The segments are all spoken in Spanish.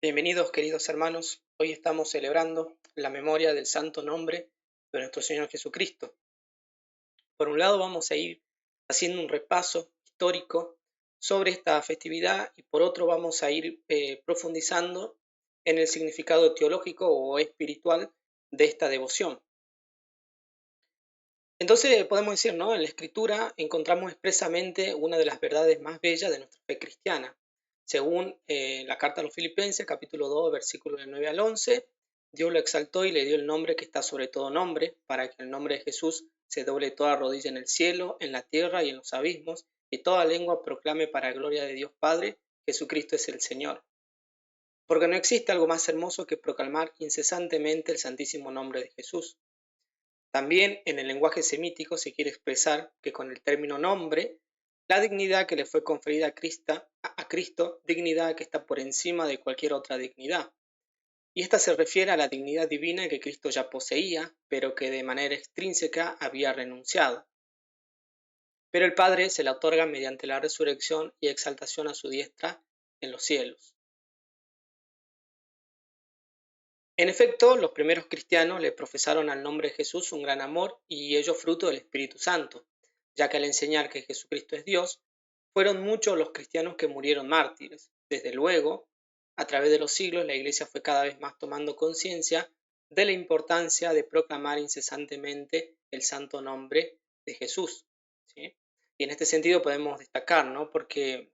Bienvenidos, queridos hermanos. Hoy estamos celebrando la memoria del santo nombre de nuestro Señor Jesucristo. Por un lado, vamos a ir haciendo un repaso histórico sobre esta festividad y por otro vamos a ir profundizando en el significado teológico o espiritual de esta devoción. Entonces podemos decir, ¿no? En la Escritura encontramos expresamente una de las verdades más bellas de nuestra fe cristiana. Según la carta a los Filipenses, capítulo 2, versículos del 9 al 11, Dios lo exaltó y le dio el nombre que está sobre todo nombre, para que en el nombre de Jesús se doble toda rodilla en el cielo, en la tierra y en los abismos, y toda lengua proclame para gloria de Dios Padre, Jesucristo es el Señor. Porque no existe algo más hermoso que proclamar incesantemente el santísimo nombre de Jesús. También en el lenguaje semítico se quiere expresar que con el término nombre, la dignidad que le fue conferida a Cristo, dignidad que está por encima de cualquier otra dignidad. Y esta se refiere a la dignidad divina que Cristo ya poseía, pero que de manera extrínseca había renunciado. Pero el Padre se la otorga mediante la resurrección y exaltación a su diestra en los cielos. En efecto, los primeros cristianos le profesaron al nombre de Jesús un gran amor y ello fruto del Espíritu Santo, ya que al enseñar que Jesucristo es Dios, fueron muchos los cristianos que murieron mártires. Desde luego, a través de los siglos, la Iglesia fue cada vez más tomando conciencia de la importancia de proclamar incesantemente el santo nombre de Jesús, ¿sí? Y en este sentido podemos destacar, ¿no? Porque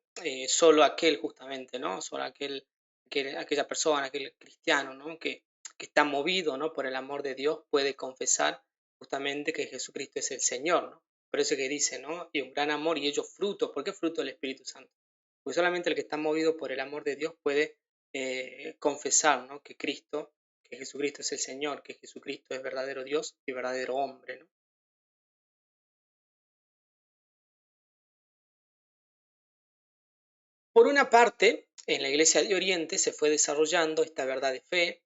solo aquel justamente, ¿no? Solo aquella persona, aquel cristiano, ¿no? Que está movido, ¿no? por el amor de Dios, puede confesar justamente que Jesucristo es el Señor, ¿no? Por eso que dice, ¿no? Y un gran amor y ello fruto. ¿Por qué fruto del Espíritu Santo? Porque solamente el que está movido por el amor de Dios puede confesar, ¿no? que Jesucristo es el Señor, que Jesucristo es verdadero Dios y verdadero hombre, ¿no? Por una parte, en la Iglesia de Oriente se fue desarrollando esta verdad de fe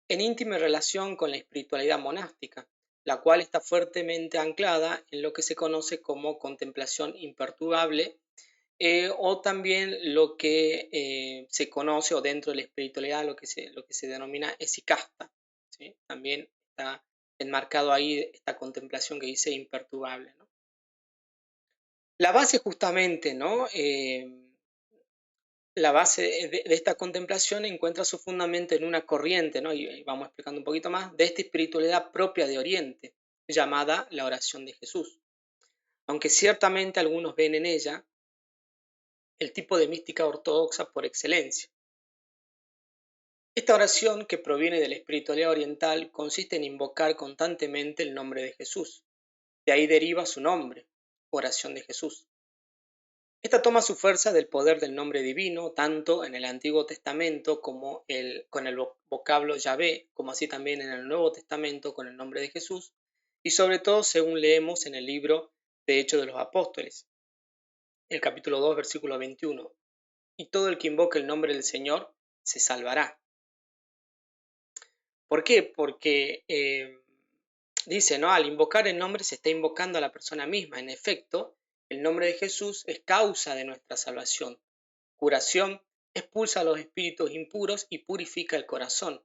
en íntima relación con la espiritualidad monástica, la cual está fuertemente anclada en lo que se conoce como contemplación imperturbable o también lo que se conoce o dentro de la espiritualidad lo que se denomina esicasta, ¿sí? También está enmarcado ahí esta contemplación que dice imperturbable, ¿no? La base justamente, ¿no? La base de esta contemplación encuentra su fundamento en una corriente, ¿no? Y vamos explicando un poquito más, de esta espiritualidad propia de Oriente, llamada la oración de Jesús. Aunque ciertamente algunos ven en ella el tipo de mística ortodoxa por excelencia. Esta oración, que proviene de la espiritualidad oriental, consiste en invocar constantemente el nombre de Jesús. De ahí deriva su nombre, oración de Jesús. Esta toma su fuerza del poder del nombre divino, tanto en el Antiguo Testamento como con el vocablo Yahvé, como así también en el Nuevo Testamento con el nombre de Jesús, y sobre todo según leemos en el libro de Hechos de los Apóstoles, el capítulo 2, versículo 21. Y todo el que invoque el nombre del Señor se salvará. ¿Por qué? Porque dice, ¿no? Al invocar el nombre se está invocando a la persona misma. En efecto, el nombre de Jesús es causa de nuestra salvación. Curación, expulsa a los espíritus impuros y purifica el corazón.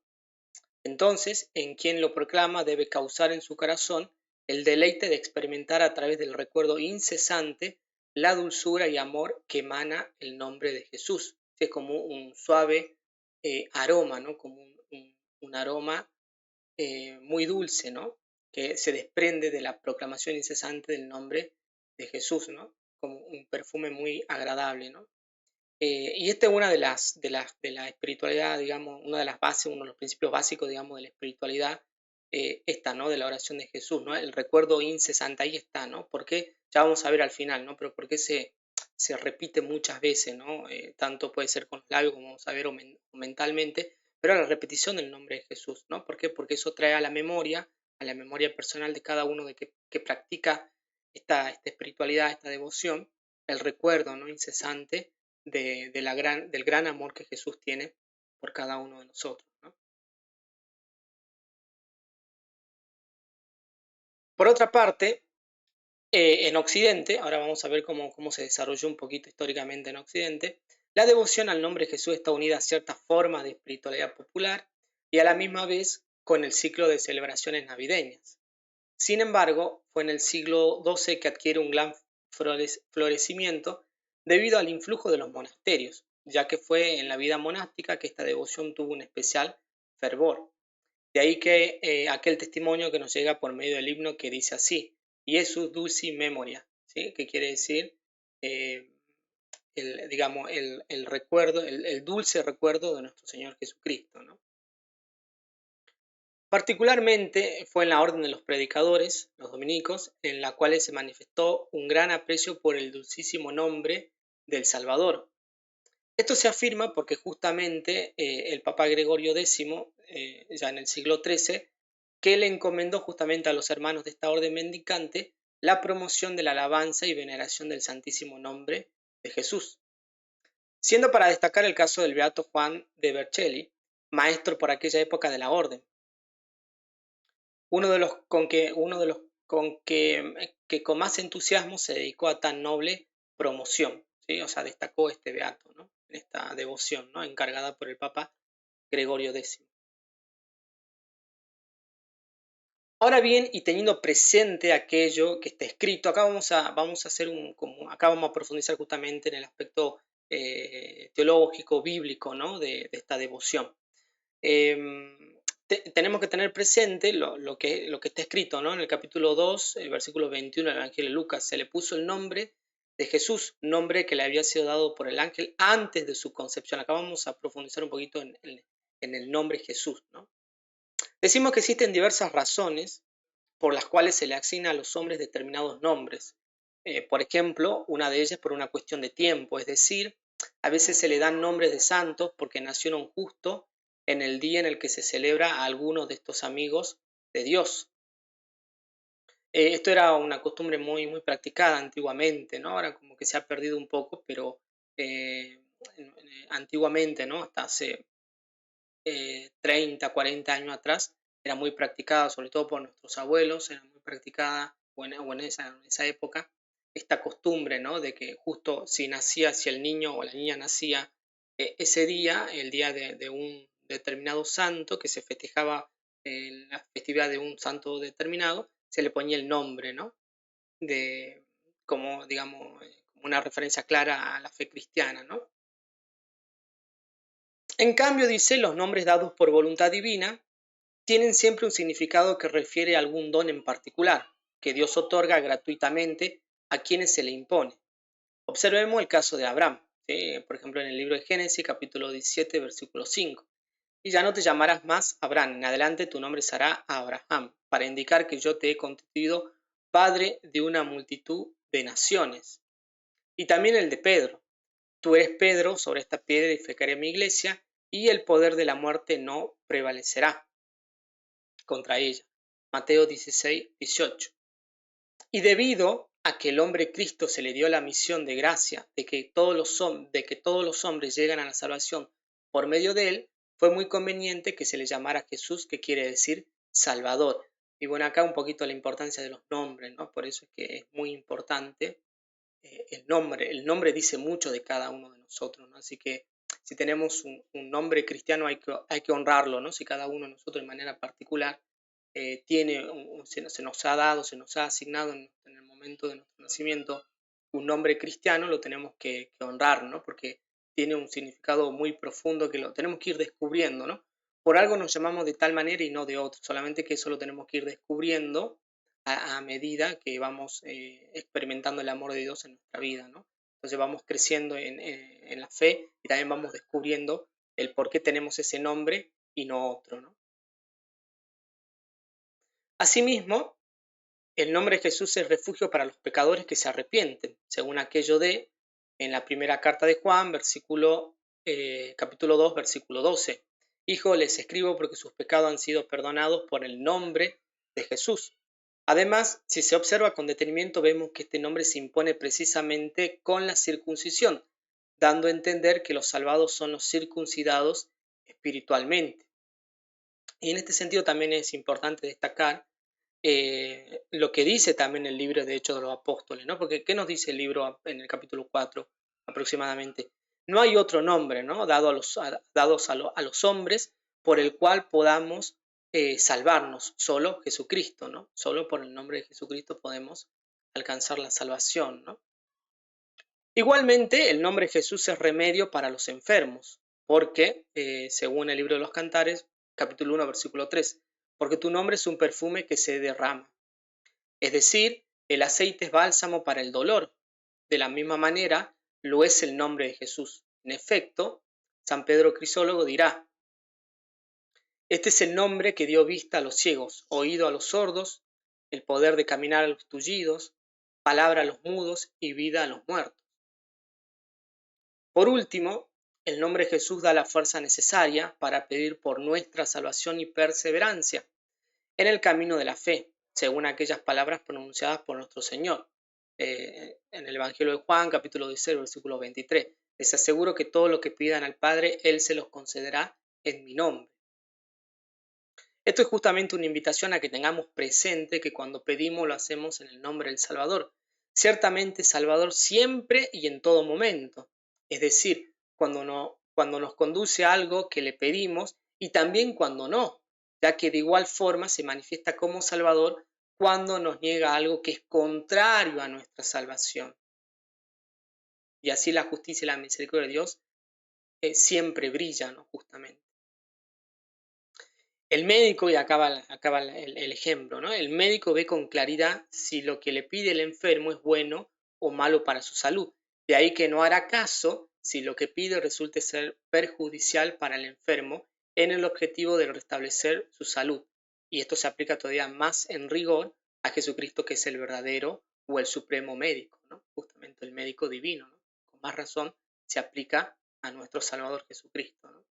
Entonces, en quien lo proclama debe causar en su corazón el deleite de experimentar a través del recuerdo incesante la dulzura y amor que emana el nombre de Jesús. Es como un suave aroma, ¿no? Como un aroma muy dulce, ¿no? Que se desprende de la proclamación incesante del nombre de Jesús, ¿no? Como un perfume muy agradable, ¿no? Y esta es una de la espiritualidad, digamos, una de las bases, uno de los principios básicos, digamos, de la espiritualidad, esta, ¿no? De la oración de Jesús, ¿no? El recuerdo incesante, ahí está, ¿no? Porque ya vamos a ver al final, ¿no? Pero porque se repite muchas veces, ¿no? Tanto puede ser con los labios como vamos a ver o mentalmente, pero la repetición del nombre de Jesús, ¿no? ¿Por qué? Porque eso trae a la memoria personal de cada uno de que practica esta espiritualidad, esta devoción, el recuerdo, ¿no? Incesante del gran amor que Jesús tiene por cada uno de nosotros, ¿no? Por otra parte, en Occidente, ahora vamos a ver cómo se desarrolló un poquito históricamente en Occidente, La devoción al nombre de Jesús está unida a ciertas formas de espiritualidad popular y a la misma vez con el ciclo de celebraciones navideñas. Sin embargo, fue en el siglo XII que adquiere un gran florecimiento debido al influjo de los monasterios, ya que fue en la vida monástica que esta devoción tuvo un especial fervor. De ahí que aquel testimonio que nos llega por medio del himno que dice así: Jesús dulci memoria, ¿sí? Que quiere decir eh, el recuerdo, el dulce recuerdo de nuestro Señor Jesucristo, ¿no? Particularmente fue en la orden de los predicadores, los dominicos, en la cual se manifestó un gran aprecio por el dulcísimo nombre del Salvador. Esto se afirma porque justamente el Papa Gregorio X, ya en el siglo XIII, que le encomendó justamente a los hermanos de esta orden mendicante la promoción de la alabanza y veneración del santísimo nombre de Jesús, siendo para destacar el caso del beato Juan de Vercelli, maestro por aquella época de la orden, uno de los que con más entusiasmo se dedicó a tan noble promoción, ¿sí? O sea, destacó este beato, ¿no? En esta devoción, ¿no? Encargada por el Papa Gregorio X. Ahora bien, y teniendo presente aquello que está escrito, acá vamos a hacer acá vamos a profundizar justamente en el aspecto teológico, bíblico, ¿no? de esta devoción. Tenemos que tener presente lo que está escrito, ¿no? En el capítulo 2, el versículo 21 del Evangelio de Lucas: se le puso el nombre de Jesús, nombre que le había sido dado por el ángel antes de su concepción. Acá vamos a profundizar un poquito en el nombre Jesús, ¿no? Decimos que existen diversas razones por las cuales se le asigna a los hombres determinados nombres. Por ejemplo, una de ellas es por una cuestión de tiempo, es decir, a veces se le dan nombres de santos porque nacieron justo en el día en el que se celebra a algunos de estos amigos de Dios. Esto era una costumbre muy, muy practicada antiguamente, ¿no? Ahora como que se ha perdido un poco, pero antiguamente, ¿no? Hasta hace 30, 40 años atrás, era muy practicada, sobre todo por nuestros abuelos, era muy practicada, o en esa época, esta costumbre, ¿no? De que justo si el niño o la niña nacía ese día, el día de un determinado santo, que se festejaba la festividad de un santo determinado, se le ponía el nombre, ¿no? Como, digamos, como una referencia clara a la fe cristiana, ¿no? En cambio, dice, los nombres dados por voluntad divina tienen siempre un significado que refiere a algún don en particular, que Dios otorga gratuitamente a quienes se le impone. Observemos el caso de Abraham, ¿sí? Por ejemplo, en el libro de Génesis, capítulo 17, versículo 5. Y ya no te llamarás más Abraham, en adelante tu nombre será Abraham, para indicar que yo te he constituido padre de una multitud de naciones. Y también el de Pedro: tú eres Pedro, sobre esta piedra edificaré mi iglesia, y el poder de la muerte no prevalecerá contra ella. Mateo 16, 18. Y debido a que el hombre Cristo se le dio la misión de gracia de que todos los hombres llegan a la salvación por medio de él, fue muy conveniente que se le llamara Jesús, que quiere decir Salvador. Y bueno, acá un poquito la importancia de los nombres, ¿no? Por eso es que es muy importante el nombre. El nombre dice mucho de cada uno de nosotros, ¿no? Así que si tenemos un nombre cristiano hay que honrarlo, ¿no? Si cada uno de nosotros de manera particular se nos ha dado, se nos ha asignado en el momento de nuestro nacimiento un nombre cristiano, lo tenemos que honrar, ¿no? Porque tiene un significado muy profundo que lo tenemos que ir descubriendo, ¿no? Por algo nos llamamos de tal manera y no de otra, solamente que eso lo tenemos que ir descubriendo a medida que vamos experimentando el amor de Dios en nuestra vida, ¿no? Entonces vamos creciendo en la fe y también vamos descubriendo el por qué tenemos ese nombre y no otro, ¿no? Asimismo, el nombre de Jesús es refugio para los pecadores que se arrepienten, según aquello en la primera carta de Juan, capítulo 2, versículo 12. Hijo, les escribo porque sus pecados han sido perdonados por el nombre de Jesús. Además, si se observa con detenimiento, vemos que este nombre se impone precisamente con la circuncisión, dando a entender que los salvados son los circuncidados espiritualmente. Y en este sentido también es importante destacar lo que dice también el libro de Hechos de los Apóstoles, ¿no? Porque ¿qué nos dice el libro en el capítulo 4 aproximadamente? No hay otro nombre, ¿no?, dados a los hombres por el cual podamos salvarnos, solo Jesucristo, ¿no? Solo por el nombre de Jesucristo podemos alcanzar la salvación, ¿no? Igualmente, el nombre Jesús es remedio para los enfermos, porque, según el libro de los Cantares, capítulo 1, versículo 3, porque tu nombre es un perfume que se derrama. Es decir, el aceite es bálsamo para el dolor. De la misma manera, lo es el nombre de Jesús. En efecto, San Pedro Crisólogo dirá: este es el nombre que dio vista a los ciegos, oído a los sordos, el poder de caminar a los tullidos, palabra a los mudos y vida a los muertos. Por último, el nombre Jesús da la fuerza necesaria para pedir por nuestra salvación y perseverancia en el camino de la fe, según aquellas palabras pronunciadas por nuestro Señor. En el Evangelio de Juan, capítulo 16, versículo 23. Les aseguro que todo lo que pidan al Padre, Él se los concederá en mi nombre. Esto es justamente una invitación a que tengamos presente que cuando pedimos lo hacemos en el nombre del Salvador. Ciertamente Salvador siempre y en todo momento. Es decir, cuando nos conduce a algo que le pedimos y también cuando no, ya que de igual forma se manifiesta como Salvador cuando nos niega algo que es contrario a nuestra salvación. Y así la justicia y la misericordia de Dios siempre brillan, ¿no?, justamente. El médico, y acaba el ejemplo, ¿no? El médico ve con claridad si lo que le pide el enfermo es bueno o malo para su salud. De ahí que no hará caso si lo que pide resulte ser perjudicial para el enfermo en el objetivo de restablecer su salud. Y esto se aplica todavía más en rigor a Jesucristo, que es el verdadero o el supremo médico, ¿no? Justamente el médico divino, ¿no? Con más razón se aplica a nuestro Salvador Jesucristo, ¿no?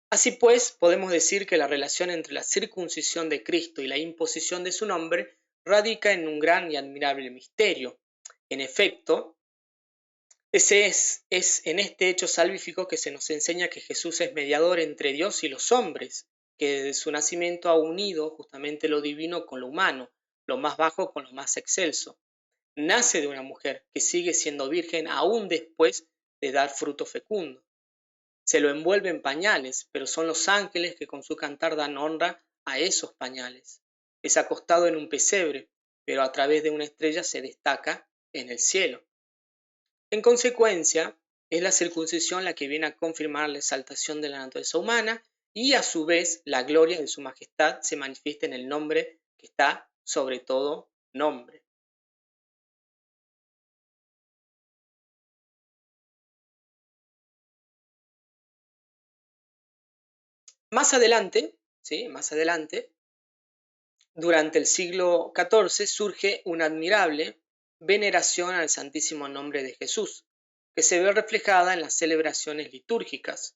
Así pues, podemos decir que la relación entre la circuncisión de Cristo y la imposición de su nombre radica en un gran y admirable misterio. En efecto, es en este hecho salvífico que se nos enseña que Jesús es mediador entre Dios y los hombres, que desde su nacimiento ha unido justamente lo divino con lo humano, lo más bajo con lo más excelso. Nace de una mujer que sigue siendo virgen aún después de dar fruto fecundo. Se lo envuelve en pañales, pero son los ángeles que con su cantar dan honra a esos pañales. Es acostado en un pesebre, pero a través de una estrella se destaca en el cielo. En consecuencia, es la circuncisión la que viene a confirmar la exaltación de la naturaleza humana y a su vez la gloria de su majestad se manifiesta en el nombre que está sobre todo nombre. Más adelante, durante el siglo XIV surge una admirable veneración al Santísimo Nombre de Jesús, que se ve reflejada en las celebraciones litúrgicas.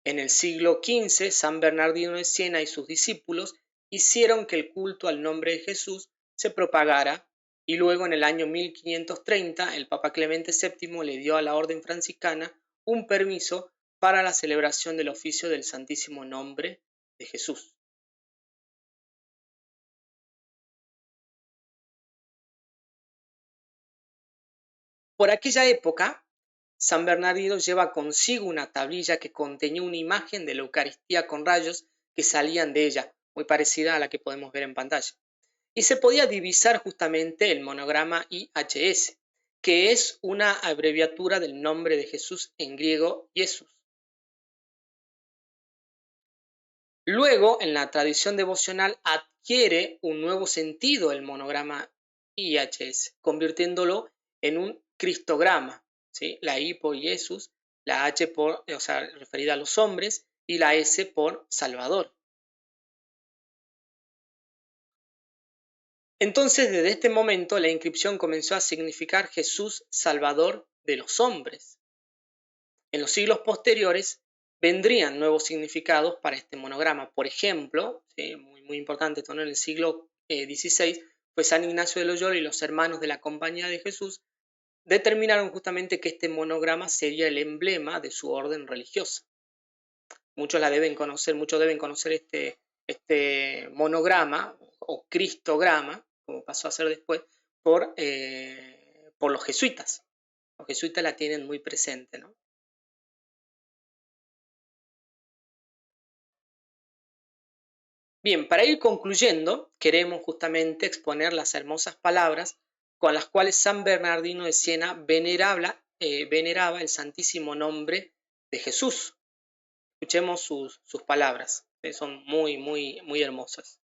En el siglo XV, San Bernardino de Siena y sus discípulos hicieron que el culto al nombre de Jesús se propagara, y luego en el año 1530 el Papa Clemente VII le dio a la orden franciscana un permiso para la celebración del oficio del Santísimo Nombre de Jesús. Por aquella época, San Bernardino lleva consigo una tablilla que contenía una imagen de la Eucaristía con rayos que salían de ella, muy parecida a la que podemos ver en pantalla. Y se podía divisar justamente el monograma IHS, que es una abreviatura del nombre de Jesús en griego, Jesús. Luego, en la tradición devocional, adquiere un nuevo sentido el monograma IHS, convirtiéndolo en un cristograma, ¿sí? La I por Jesús, la H por, referida a los hombres, y la S por Salvador. Entonces, desde este momento, la inscripción comenzó a significar Jesús Salvador de los hombres. En los siglos posteriores vendrían nuevos significados para este monograma. Por ejemplo, ¿sí?, muy importante esto, ¿no?, en el siglo XVI, fue San Ignacio de Loyola y los hermanos de la Compañía de Jesús determinaron justamente que este monograma sería el emblema de su orden religiosa. Muchos deben conocer este monograma o cristograma, como pasó a ser después, por por los jesuitas. Los jesuitas la tienen muy presente, ¿no? Bien, para ir concluyendo, queremos justamente exponer las hermosas palabras con las cuales San Bernardino de Siena veneraba el santísimo nombre de Jesús. Escuchemos sus palabras, que son muy hermosas.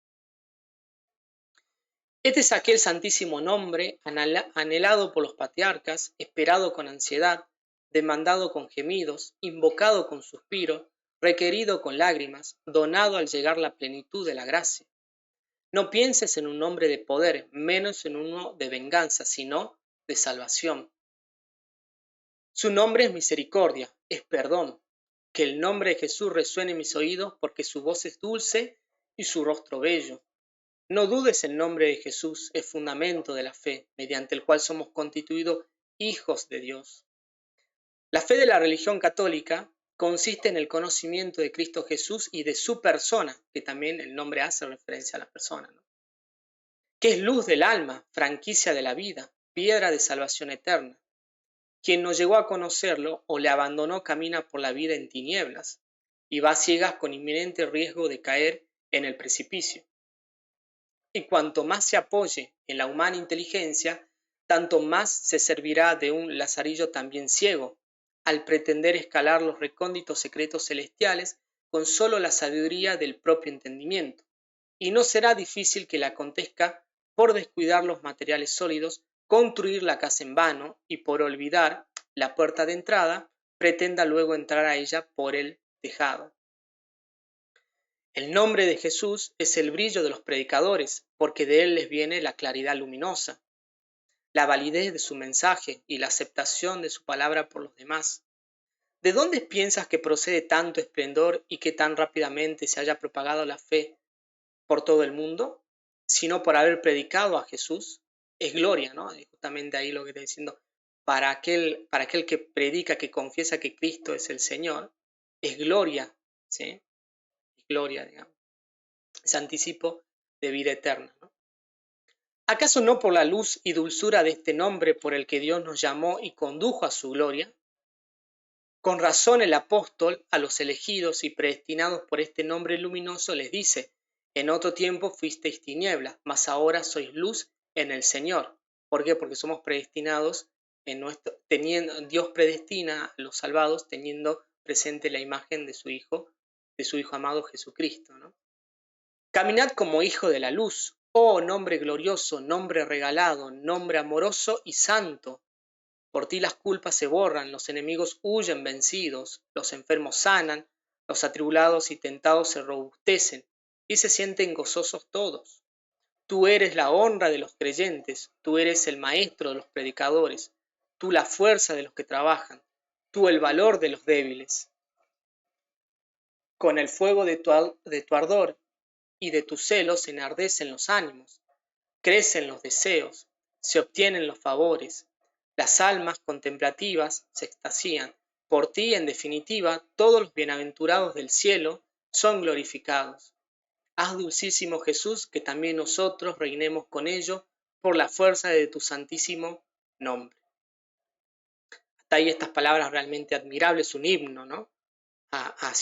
Este es aquel santísimo nombre anhelado por los patriarcas, esperado con ansiedad, demandado con gemidos, invocado con suspiros, requerido con lágrimas, donado al llegar la plenitud de la gracia. No pienses en un nombre de poder, menos en uno de venganza, sino de salvación. Su nombre es misericordia, es perdón. Que el nombre de Jesús resuene en mis oídos porque su voz es dulce y su rostro bello. No dudes, el nombre de Jesús es fundamento de la fe, mediante el cual somos constituidos hijos de Dios. La fe de la religión católica consiste en el conocimiento de Cristo Jesús y de su persona, que también el nombre hace referencia a la persona, ¿no? Que es luz del alma, franquicia de la vida, piedra de salvación eterna. Quien no llegó a conocerlo o le abandonó camina por la vida en tinieblas y va a ciegas con inminente riesgo de caer en el precipicio. Y cuanto más se apoye en la humana inteligencia, tanto más se servirá de un lazarillo también ciego, al pretender escalar los recónditos secretos celestiales con solo la sabiduría del propio entendimiento. Y no será difícil que le acontezca, por descuidar los materiales sólidos, construir la casa en vano y por olvidar la puerta de entrada, pretenda luego entrar a ella por el tejado. El nombre de Jesús es el brillo de los predicadores, porque de él les viene la claridad luminosa, la validez de su mensaje y la aceptación de su palabra por los demás. ¿De dónde piensas que procede tanto esplendor y que tan rápidamente se haya propagado la fe por todo el mundo? Sino por haber predicado a Jesús. Es gloria, ¿no? Y justamente ahí lo que está diciendo, para aquel que predica, que confiesa que Cristo es el Señor, es gloria, ¿sí? Es gloria, digamos. Es anticipo de vida eterna, ¿no? ¿Acaso no por la luz y dulzura de este nombre por el que Dios nos llamó y condujo a su gloria? Con razón el apóstol a los elegidos y predestinados por este nombre luminoso les dice: en otro tiempo fuisteis tinieblas, mas ahora sois luz en el Señor. ¿Por qué? Porque somos predestinados, Dios predestina a los salvados teniendo presente la imagen de su Hijo amado Jesucristo, ¿no? Caminad como hijo de la luz, oh nombre glorioso, nombre regalado, nombre amoroso y santo. Por ti las culpas se borran, los enemigos huyen vencidos, los enfermos sanan, los atribulados y tentados se robustecen y se sienten gozosos todos. Tú eres la honra de los creyentes, tú eres el maestro de los predicadores, tú la fuerza de los que trabajan, tú el valor de los débiles. Con el fuego de tu ardor y de tu celo se enardecen los ánimos, crecen los deseos, se obtienen los favores. Las almas contemplativas se extasían. Por ti, en definitiva, todos los bienaventurados del cielo son glorificados. Haz, dulcísimo Jesús, que también nosotros reinemos con ello por la fuerza de tu santísimo nombre. Hasta ahí estas palabras realmente admirables, un himno, ¿no? Al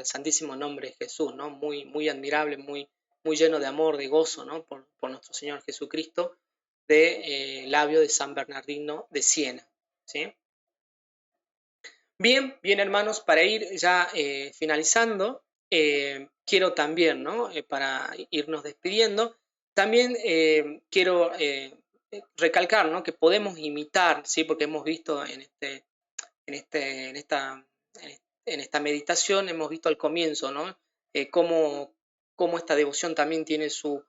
santísimo nombre de Jesús, ¿no? Muy admirable, muy lleno de amor, de gozo, ¿no? por nuestro Señor Jesucristo, de labio de San Bernardino de Siena, ¿sí? Bien, hermanos, para ir ya finalizando, quiero también, ¿no? Para irnos despidiendo, también quiero recalcar, ¿no? Que podemos imitar, ¿sí? Porque hemos visto en esta meditación, hemos visto al comienzo, ¿no? Cómo esta devoción también tiene su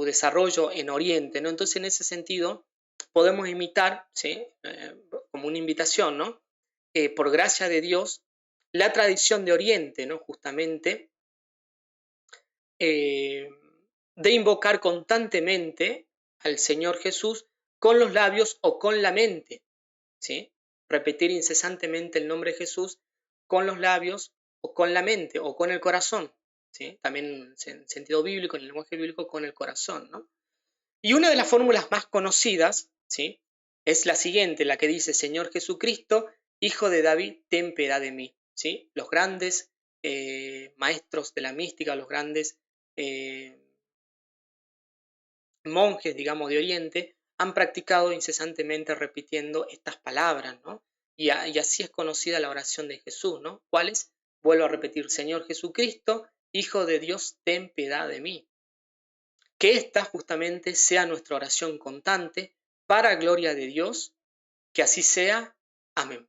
desarrollo en Oriente, ¿no? Entonces, en ese sentido, podemos imitar, ¿sí? Como una invitación, ¿no? Por gracia de Dios, la tradición de Oriente, ¿no? Justamente, de invocar constantemente al Señor Jesús con los labios o con la mente, ¿sí? Repetir incesantemente el nombre de Jesús con los labios o con la mente o con el corazón, ¿sí? También en sentido bíblico, en el lenguaje bíblico, con el corazón, ¿no? Y una de las fórmulas más conocidas, ¿sí? es la siguiente, la que dice: Señor Jesucristo, Hijo de David, ten piedad de mí. ¿Sí? Los grandes maestros de la mística, los grandes monjes, digamos, de Oriente, han practicado incesantemente repitiendo estas palabras, ¿no? Y así es conocida la oración de Jesús, ¿no? ¿Cuál es? Vuelvo a repetir: Señor Jesucristo, Hijo de Dios, ten piedad de mí. Que esta justamente sea nuestra oración constante para gloria de Dios, que así sea. Amén.